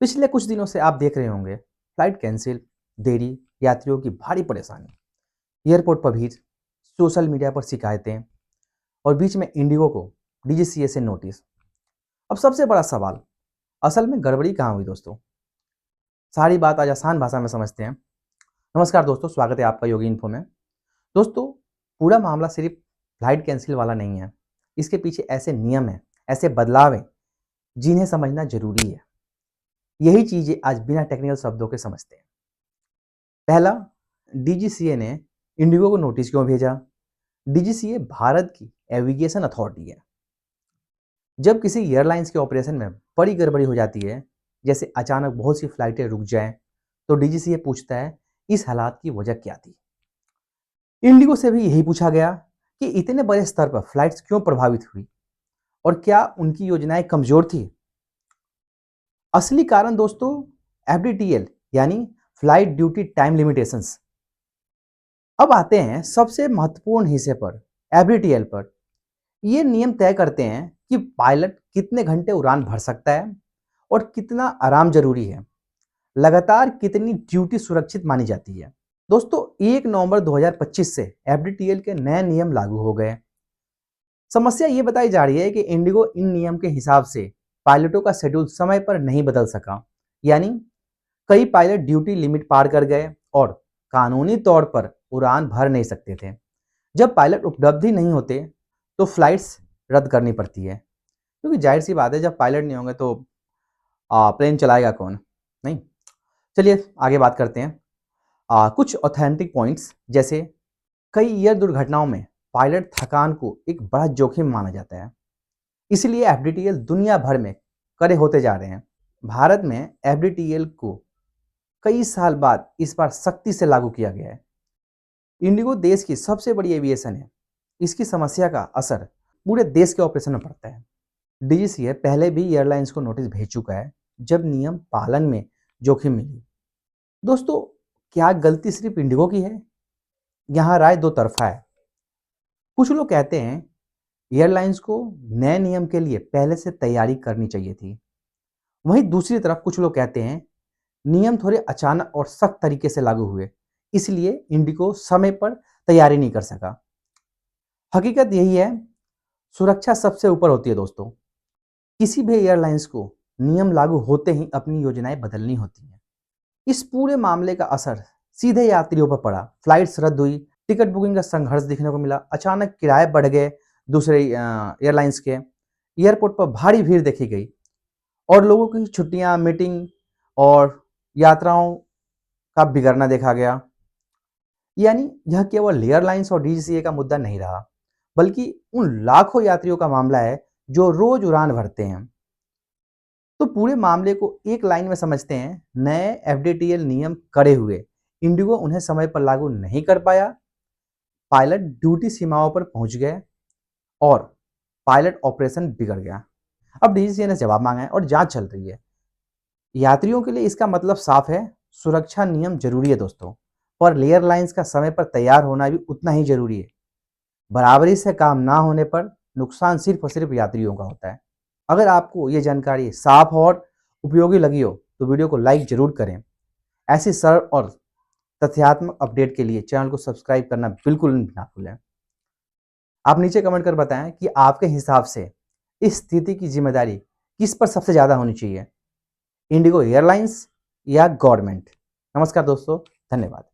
पिछले कुछ दिनों से आप देख रहे होंगे फ्लाइट कैंसिल, देरी, यात्रियों की भारी परेशानी, एयरपोर्ट पर भीड़, सोशल मीडिया पर शिकायतें और बीच में इंडिगो को डीजीसीए से नोटिस। अब सबसे बड़ा सवाल, असल में गड़बड़ी कहाँ हुई दोस्तों? सारी बात आज आसान भाषा में समझते हैं। नमस्कार दोस्तों, स्वागत है आपका योगी इन्फो में। दोस्तों, पूरा मामला सिर्फ फ्लाइट कैंसिल वाला नहीं है। इसके पीछे ऐसे नियम हैं, ऐसे बदलाव हैं जिन्हें समझना जरूरी है। यही चीजें आज बिना टेक्निकल शब्दों के समझते हैं। पहला, डीजीसीए ने इंडिगो को नोटिस क्यों भेजा? डीजीसीए भारत की एविगेशन अथॉरिटी है। जब किसी एयरलाइंस के ऑपरेशन में बड़ी गड़बड़ी हो जाती है, जैसे अचानक बहुत सी फ्लाइटें रुक जाएं, तो डीजीसीए पूछता है इस हालात की वजह क्या थी। इंडिगो से भी यही पूछा गया कि इतने बड़े स्तर पर फ्लाइट्स क्यों प्रभावित हुई और क्या उनकी योजनाएं कमजोर थी। असली कारण दोस्तों, एफडीटीएल यानी फ्लाइट ड्यूटी टाइम लिमिटेशंस। अब आते हैं सबसे महत्वपूर्ण हिस्से पर, एफडीटीएल पर। ये नियम तय करते हैं कि पायलट कितने घंटे उड़ान भर सकता है और कितना आराम जरूरी है, लगातार कितनी ड्यूटी सुरक्षित मानी जाती है। दोस्तों, 1 नवंबर 2025 से एफडीटीएल के नए नियम लागू हो गए। समस्या ये बताई जा रही है कि इंडिगो इन नियम के हिसाब से पायलटों का शेड्यूल समय पर नहीं बदल सका। यानी कई पायलट ड्यूटी लिमिट पार कर गए और कानूनी तौर पर उड़ान भर नहीं सकते थे। जब पायलट उपलब्ध ही नहीं होते तो फ्लाइट्स रद्द करनी पड़ती है, क्योंकि जाहिर सी बात है जब पायलट नहीं होंगे तो प्लेन चलाएगा कौन? नहीं। चलिए आगे बात करते हैं। कुछ ऑथेंटिक पॉइंट्स, जैसे कई एयर दुर्घटनाओं में पायलट थकान को एक बड़ा जोखिम माना जाता है, इसलिए एफडीटीएल दुनिया भर में कड़े होते जा रहे हैं। भारत में एफडीटीएल को कई साल बाद इस बार सख्ती से लागू किया गया है। इंडिगो देश की सबसे बड़ी एविएशन है, इसकी समस्या का असर पूरे देश के ऑपरेशन में पड़ता है। डीजीसीए पहले भी एयरलाइंस को नोटिस भेज चुका है जब नियम पालन में जोखिम मिली। दोस्तों, क्या गलती सिर्फ इंडिगो की है? यहाँ राय दो तरफा है। कुछ लोग कहते हैं एयरलाइंस को नए नियम के लिए पहले से तैयारी करनी चाहिए थी। वहीं दूसरी तरफ कुछ लोग कहते हैं नियम थोड़े अचानक और सख्त तरीके से लागू हुए, इसलिए इंडिगो समय पर तैयारी नहीं कर सका। हकीकत यही है, सुरक्षा सबसे ऊपर होती है दोस्तों। किसी भी एयरलाइंस को नियम लागू होते ही अपनी योजनाएं बदलनी होती हैं। इस पूरे मामले का असर सीधे यात्रियों पर पड़ा। फ्लाइट्स रद्द हुई, टिकट बुकिंग का संघर्ष देखने को मिला, अचानक किराए बढ़ गए दूसरे एयरलाइंस के, एयरपोर्ट पर भारी भीड़ देखी गई और लोगों की छुट्टियां, मीटिंग और यात्राओं का बिगड़ना देखा गया। यानी यह केवल एयरलाइंस और डीजीसीए का मुद्दा नहीं रहा, बल्कि उन लाखों यात्रियों का मामला है जो रोज उड़ान भरते हैं। तो पूरे मामले को एक लाइन में समझते हैं, नए एफडीटीएल नियम कड़े हुए, इंडिगो उन्हें समय पर लागू नहीं कर पाया, पायलट ड्यूटी सीमाओं पर पहुंच गए और पायलट ऑपरेशन बिगड़ गया। अब डीजीसीए ने जवाब मांगा है और जांच चल रही है। यात्रियों के लिए इसका मतलब साफ है, सुरक्षा नियम जरूरी है दोस्तों, पर एयरलाइंस का समय पर तैयार होना भी उतना ही जरूरी है। बराबरी से काम ना होने पर नुकसान सिर्फ और सिर्फ यात्रियों का होता है। अगर आपको ये जानकारी साफ और उपयोगी लगी हो तो वीडियो को लाइक जरूर करें। ऐसी सरल और तथ्यात्मक अपडेट के लिए चैनल को सब्सक्राइब करना बिल्कुल ना भूलें। आप नीचे कमेंट कर बताएं कि आपके हिसाब से इस स्थिति की जिम्मेदारी किस पर सबसे ज़्यादा होनी चाहिए, इंडिगो एयरलाइंस या गवर्नमेंट? नमस्कार दोस्तों, धन्यवाद।